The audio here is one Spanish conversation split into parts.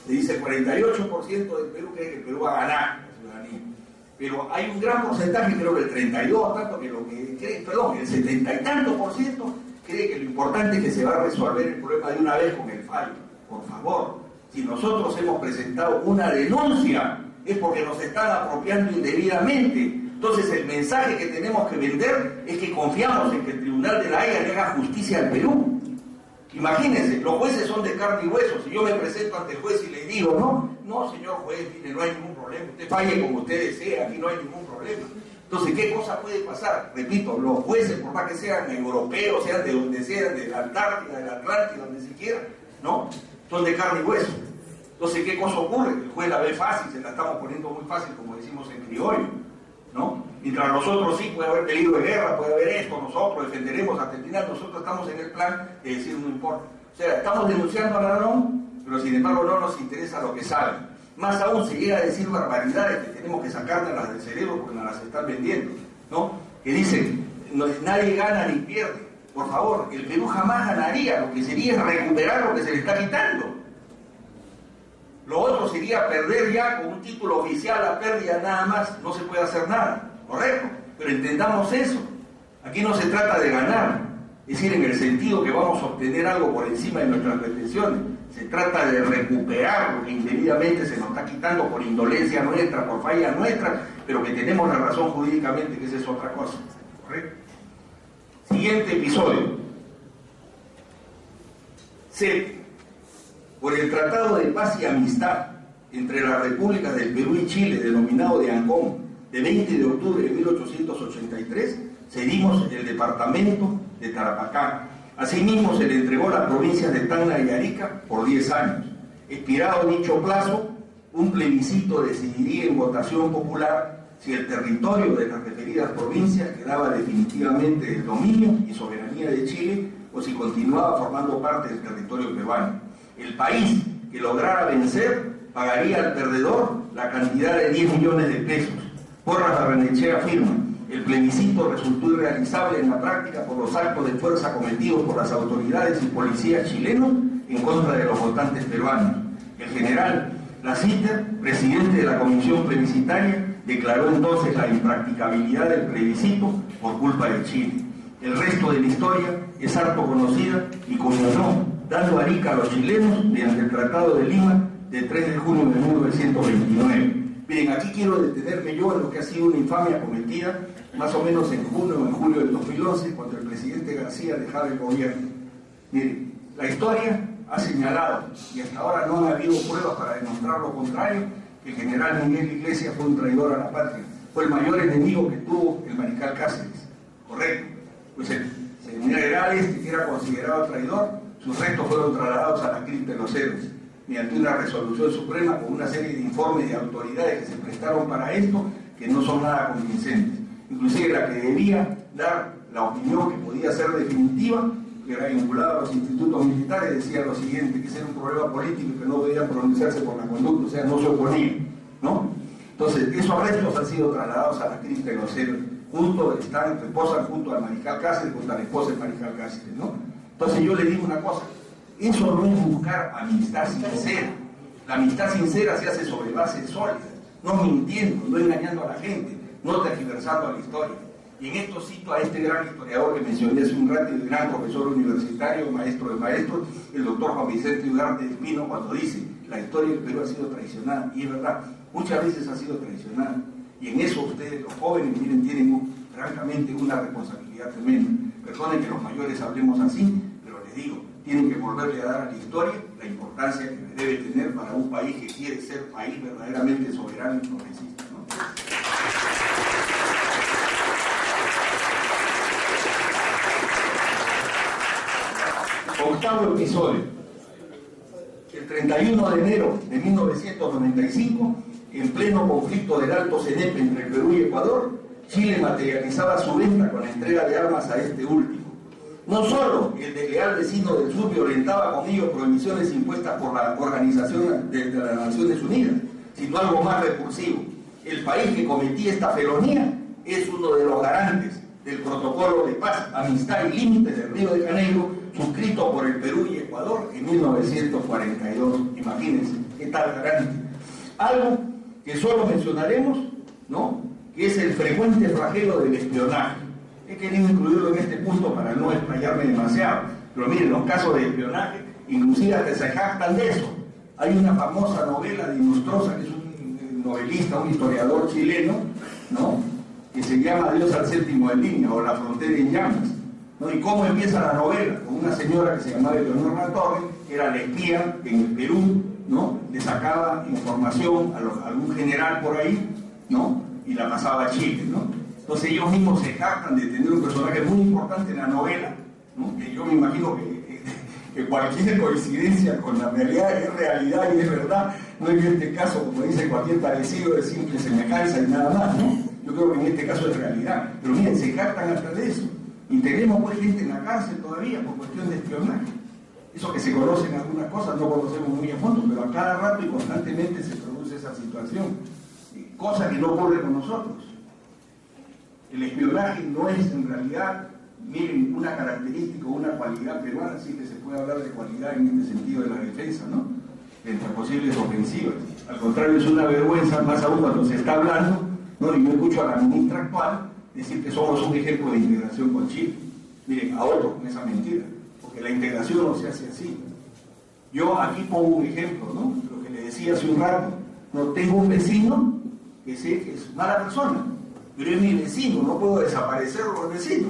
Se dice 48% del Perú cree que el Perú va a ganar la ciudadanía. Pero hay un gran porcentaje, creo que el 32, tanto que lo que cree, perdón, el 70 y tanto por ciento cree que lo importante es que se va a resolver el problema de una vez con el fallo. Por favor, si nosotros hemos presentado una denuncia, es porque nos están apropiando indebidamente. Entonces el mensaje que tenemos que vender es que confiamos en que el Tribunal de la Haya le haga justicia al Perú. Imagínense, los jueces son de carne y hueso. Si yo me presento ante el juez y le digo, no señor juez, mire, no hay ningún problema, usted falle como usted desea, aquí no hay ningún problema. Entonces, ¿qué cosa puede pasar? Repito, los jueces, por más que sean europeos, sean de donde sean, de la Antártida, del Atlántico, donde se quiera, ¿no? Son de carne y hueso. Entonces, ¿qué cosa ocurre? El juez la ve fácil, se la estamos poniendo muy fácil, como decimos en criollo, ¿no? Mientras nosotros sí puede haber peligro de guerra, puede haber esto, nosotros defenderemos hasta el final, nosotros estamos en el plan de decir no importa. O sea, estamos denunciando al ladrón, pero sin embargo no nos interesa lo que salga. Más aún se llega a decir barbaridades que tenemos que sacárnoslas del cerebro porque nos las están vendiendo, ¿no? Que dicen, nadie gana ni pierde. Por favor, el Perú jamás ganaría, lo que sería es recuperar lo que se le está quitando. Lo otro sería perder ya con un título oficial, la pérdida nada más, no se puede hacer nada, ¿correcto? Pero entendamos eso. Aquí no se trata de ganar, es decir, en el sentido que vamos a obtener algo por encima de nuestras pretensiones. Se trata de recuperar lo que indebidamente se nos está quitando por indolencia nuestra, por falla nuestra, pero que tenemos la razón jurídicamente, que esa es otra cosa, ¿correcto? Siguiente episodio. C. Por el Tratado de Paz y Amistad entre las repúblicas del Perú y Chile, denominado de Ancón, de 20 de octubre de 1883, cedimos el departamento de Tarapacá. Asimismo, se le entregó las provincias de Tacna y Arica por 10 años. Expirado dicho plazo, un plebiscito decidiría en votación popular si el territorio de las referidas provincias quedaba definitivamente del dominio y soberanía de Chile o si continuaba formando parte del territorio peruano. El país que lograra vencer pagaría al perdedor la cantidad de 10 millones de pesos. Porras Barrenechea afirma: el plebiscito resultó irrealizable en la práctica por los actos de fuerza cometidos por las autoridades y policías chilenos en contra de los votantes peruanos. El general Lassiter, presidente de la comisión plebiscitaria, declaró entonces la impracticabilidad del plebiscito por culpa de Chile. El resto de la historia es harto conocida y culminó dando Arica a los chilenos mediante el Tratado de Lima de 3 de junio de 1929. Miren, aquí quiero detenerme yo en lo que ha sido una infamia cometida más o menos en junio o en julio del 2011, cuando el presidente García dejaba el gobierno. Miren, la historia ha señalado, y hasta ahora no ha habido pruebas para demostrar lo contrario, que el general Miguel Iglesias fue un traidor a la patria. Fue el mayor enemigo que tuvo el mariscal Cáceres. Correcto. Pues el general que era considerado traidor, sus restos fueron trasladados a la cripta de los héroes, mediante una resolución suprema con una serie de informes de autoridades que se prestaron para esto, que no son nada convincentes. Inclusive la que debía dar la opinión que podía ser definitiva, que era vinculada a los institutos militares, decía lo siguiente, que ese era un problema político y que no debía pronunciarse por la conducta, o sea, no se oponía, ¿no? Entonces, esos restos han sido trasladados a la cripta de los héroes, reposan junto al mariscal Cáceres, junto a la esposa del mariscal Cáceres, ¿no? Entonces yo le digo una cosa, eso no es buscar amistad sincera. La amistad sincera se hace sobre bases sólidas, no mintiendo, no engañando a la gente, no tergiversando a la historia. Y en esto cito a este gran historiador que mencioné hace un rato, el gran profesor universitario, maestro de maestros, el doctor Juan Vicente Ugarte Espino, cuando dice: la historia del Perú ha sido traicionada. Y es verdad, muchas veces ha sido traicionada. Y en eso ustedes, los jóvenes, miren, tienen francamente una responsabilidad tremenda. Perdonen que los mayores hablemos así, pero les digo, tienen que volverle a dar a la historia la importancia que debe tener para un país que quiere ser país verdaderamente soberano y progresista, ¿no? Octavo episodio. El 31 de enero de 1995, en pleno conflicto del Alto Cenepe entre Perú y Ecuador, Chile materializaba su venta con la entrega de armas a este último. No solo el desleal vecino del sur violentaba con ello prohibiciones impuestas por la Organización de las Naciones Unidas, sino algo más repulsivo. El país que cometía esta felonía es uno de los garantes del protocolo de paz, amistad y límites del Río de Janeiro, suscrito por el Perú y Ecuador en 1942. Imagínense, qué tal garante. Algo que solo mencionaremos, ¿no?, que es el frecuente flagelo del espionaje. He querido incluirlo en este punto para no explayarme demasiado, pero miren, los casos de espionaje, inclusive hasta se jactan de eso. Hay una famosa novela de Inostroza, que es un novelista, un historiador chileno, ¿no?, que se llama Adiós al séptimo de línea, o La frontera en llamas, ¿no? Y cómo empieza la novela, con una señora que se llamaba Leonor Latorre, que era la espía que en el Perú, ¿no?, le sacaba información a algún general por ahí, ¿no?, y la pasaba a Chile, ¿no? Entonces ellos mismos se jactan de tener un personaje muy importante en la novela, ¿no?, que yo me imagino que cualquier coincidencia con la realidad es realidad y es verdad. No es en este caso, como dice, cualquier parecido de simple semejanza y nada más, ¿no? Yo creo que en este caso es realidad. Pero miren, se jactan hasta de eso. Y tenemos pues gente en la cárcel todavía por cuestión de espionaje. Eso que se conocen algunas cosas, no conocemos muy a fondo, pero a cada rato y constantemente se produce esa situación. Cosa que no ocurre con nosotros. El espionaje no es en realidad, miren, una característica o una cualidad peruana, sí que se puede hablar de cualidad en este sentido de la defensa, ¿no?, entre posibles ofensivas. Al contrario, es una vergüenza, más aún cuando se está hablando, ¿no?, y yo escucho a la ministra actual decir que somos un ejemplo de integración con Chile. Miren, a otro con esa mentira, porque la integración no se hace así. Yo aquí pongo un ejemplo, ¿no?, lo que le decía hace un rato. No tengo un vecino que sé que es mala persona, pero es mi vecino, no puedo desaparecerlo al vecino.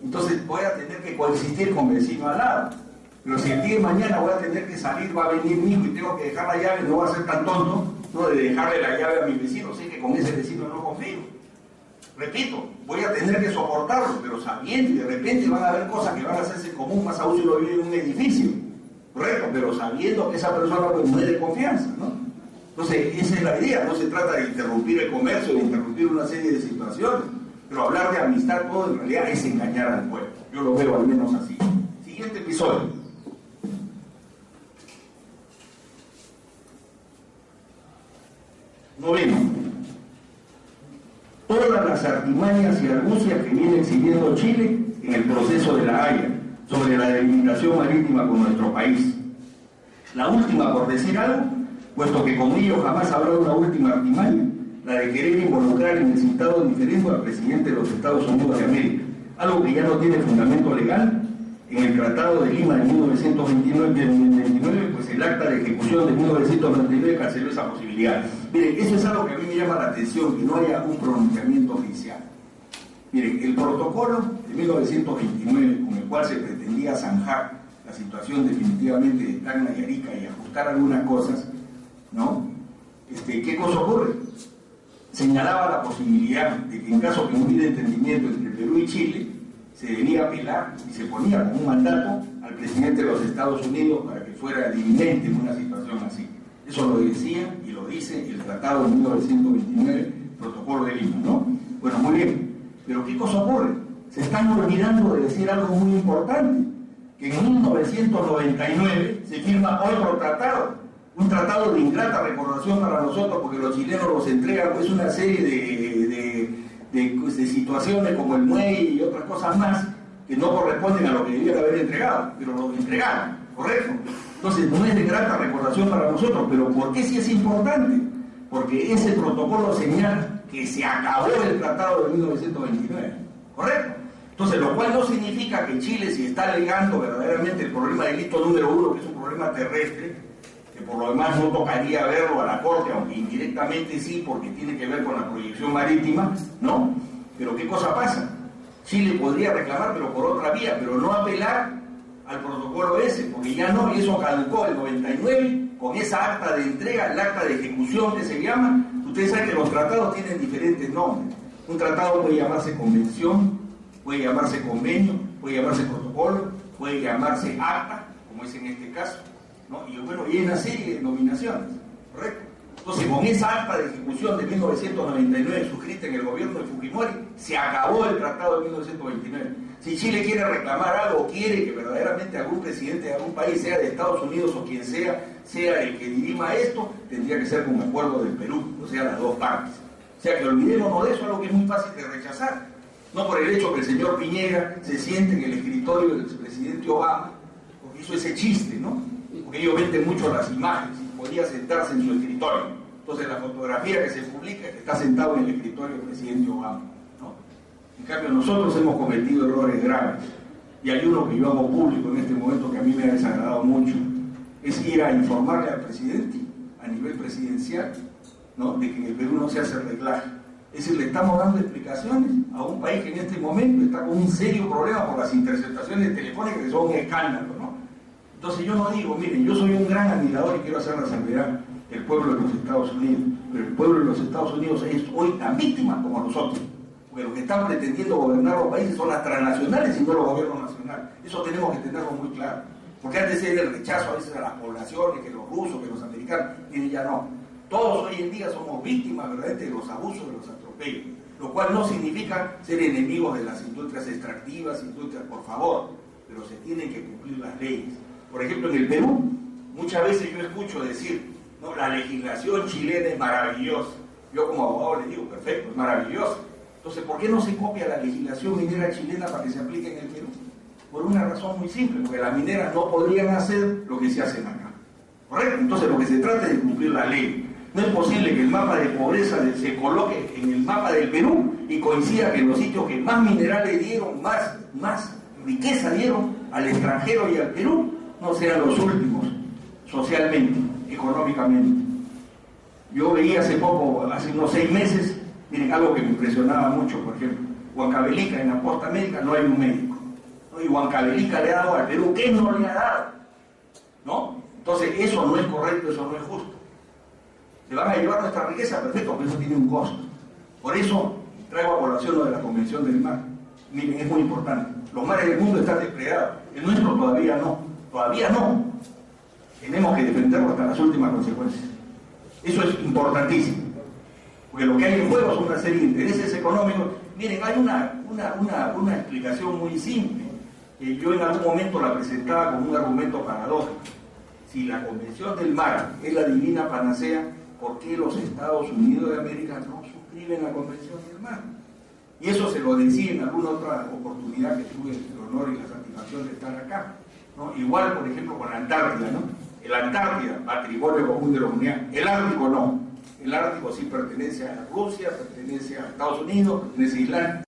Entonces voy a tener que coexistir con vecino al lado. Pero si el día de mañana voy a tener que salir, va a venir mi hijo y tengo que dejar la llave, no voy a ser tan tonto, ¿no?, de dejarle la llave a mi vecino. Sé que con ese vecino no confío. Repito, voy a tener que soportarlo, pero sabiendo, y de repente van a haber cosas que van a hacerse común, más aún si uno vive en un edificio, ¿correcto? Pero sabiendo que esa persona pues, no es de confianza, ¿no? Entonces, esa es la idea. No se trata de interrumpir el comercio, de interrumpir una serie de situaciones, pero hablar de amistad, todo en realidad es engañar al pueblo. Yo lo veo al menos así. Siguiente episodio. Noveno. Todas las artimañas y argucias que viene exhibiendo Chile en el proceso de La Haya sobre la delimitación marítima con nuestro país. La última, por decir algo, puesto que con ello jamás habrá una última artimaña, la de querer involucrar en el citado diferendo al presidente de los Estados Unidos de América, algo que ya no tiene fundamento legal. En el Tratado de Lima de 1929, pues el acta de ejecución de 1999 canceló esa posibilidad. Miren, eso es algo que a mí me llama la atención, que no haya un pronunciamiento oficial. Miren, el protocolo de 1929, con el cual se pretendía zanjar la situación definitivamente de Tacna y Arica y ajustar algunas cosas, ¿no? ¿Qué cosa ocurre? Señalaba la posibilidad de que en caso que no hubiera entendimiento entre Perú y Chile, se debía apelar y se ponía como un mandato al presidente de los Estados Unidos para que fuera dirimente en una situación así. Eso lo decía y lo dice el Tratado de 1929, Protocolo de Lima, ¿no? Bueno, muy bien, pero ¿qué cosa ocurre? Se están olvidando de decir algo muy importante, que en 1999 se firma otro tratado, un tratado de ingrata recordación para nosotros porque los chilenos nos entregan pues una serie de situaciones como el muelle y otras cosas más que no corresponden a lo que debían haber entregado, pero lo entregaron, ¿correcto? Entonces no es de grata recordación para nosotros, pero ¿por qué sí es importante? Porque ese protocolo señala que se acabó el tratado de 1929, ¿correcto? Entonces, lo cual no significa que Chile, si está alegando verdaderamente el problema del delito número 1, que es un problema terrestre, que por lo demás no tocaría verlo a la Corte, aunque indirectamente sí, porque tiene que ver con la proyección marítima, ¿no? Pero ¿qué cosa pasa? Chile podría reclamar, pero por otra vía, pero no apelar al protocolo ese, porque ya no, y eso caducó el 99, con esa acta de entrega, el acta de ejecución que se llama. Ustedes saben que los tratados tienen diferentes nombres. Un tratado puede llamarse convención, puede llamarse convenio, puede llamarse protocolo, puede llamarse acta, como es en este caso, ¿no? Y bueno, y hay una serie de denominaciones, ¿correcto? Entonces, con esa acta de ejecución de 1999 suscrita en el gobierno de Fujimori, se acabó el tratado de 1929. Si Chile quiere reclamar algo, quiere que verdaderamente algún presidente de algún país, sea de Estados Unidos o quien sea el que dirima esto, tendría que ser con acuerdo del Perú, o sea, las dos partes. O sea, que olvidémonos de eso, algo que es muy fácil de rechazar. no por el hecho que el señor Piñera se siente en el escritorio del expresidente Obama, porque hizo ese chiste, ¿no? Porque ellos venden mucho las imágenes y podía sentarse en su escritorio. Entonces la fotografía que se publica es que está sentado en el escritorio del presidente Obama, ¿no? En cambio nosotros hemos cometido errores graves, y hay uno que yo hago público en este momento que a mí me ha desagradado mucho, es ir a informarle al presidente a nivel presidencial, ¿no?, de que en el Perú no se hace reglaje. Es decir, le estamos dando explicaciones a un país que en este momento está con un serio problema por las interceptaciones telefónicas que son un escándalo, ¿no? Entonces yo no digo, miren, yo soy un gran admirador y quiero hacer la salvedad del pueblo de los Estados Unidos, pero el pueblo de los Estados Unidos es hoy tan víctima como nosotros, porque los que están pretendiendo gobernar los países son las transnacionales y no los gobiernos nacionales. Eso tenemos que tenerlo muy claro, porque antes era el rechazo a veces a las poblaciones, que los rusos, que los americanos, y ya no. Todos hoy en día somos víctimas verdaderamente de los abusos, de los atropellos, lo cual no significa ser enemigos de las industrias extractivas, industrias, por favor, pero se tienen que cumplir las leyes. Por ejemplo, en el Perú, muchas veces yo escucho decir, no, la legislación chilena es maravillosa. Yo como abogado les digo, perfecto, es maravillosa. Entonces, ¿por qué no se copia la legislación minera chilena para que se aplique en el Perú? Por una razón muy simple, porque las mineras no podrían hacer lo que se hacen acá. ¿Correcto? Entonces, lo que se trata es de cumplir la ley. No es posible que el mapa de pobreza se coloque en el mapa del Perú y coincida que los sitios que más minerales dieron, más riqueza dieron al extranjero y al Perú, no sean los últimos, socialmente, económicamente. Yo veía hace poco, hace unos 6 meses, miren, algo que me impresionaba mucho, por ejemplo, Huancavelica, en la costa médica no hay un médico, ¿no? Y Huancavelica le ha dado al Perú, ¿qué no le ha dado? ¿No? Entonces, eso no es correcto, eso no es justo. ¿Se van a llevar nuestra riqueza? Perfecto, pero eso tiene un costo. Por eso traigo a colación lo de la Convención del Mar. Miren, es muy importante. Los mares del mundo están depredados, el nuestro todavía no. Todavía no. Tenemos que defenderlo hasta las últimas consecuencias. Eso es importantísimo. Porque lo que hay en juego son una serie de intereses económicos. Miren, hay una explicación muy simple, que yo en algún momento la presentaba como un argumento paradójico. Si la Convención del Mar es la divina panacea, ¿por qué los Estados Unidos de América no suscriben la Convención del Mar? Y eso se lo decía en alguna otra oportunidad que tuve el honor y la satisfacción de estar acá, ¿no? Igual, por ejemplo, con la Antártida, ¿no? El Antártida, patrimonio común de la humanidad. El Ártico no. El Ártico sí pertenece a Rusia, pertenece a Estados Unidos, pertenece a Islandia.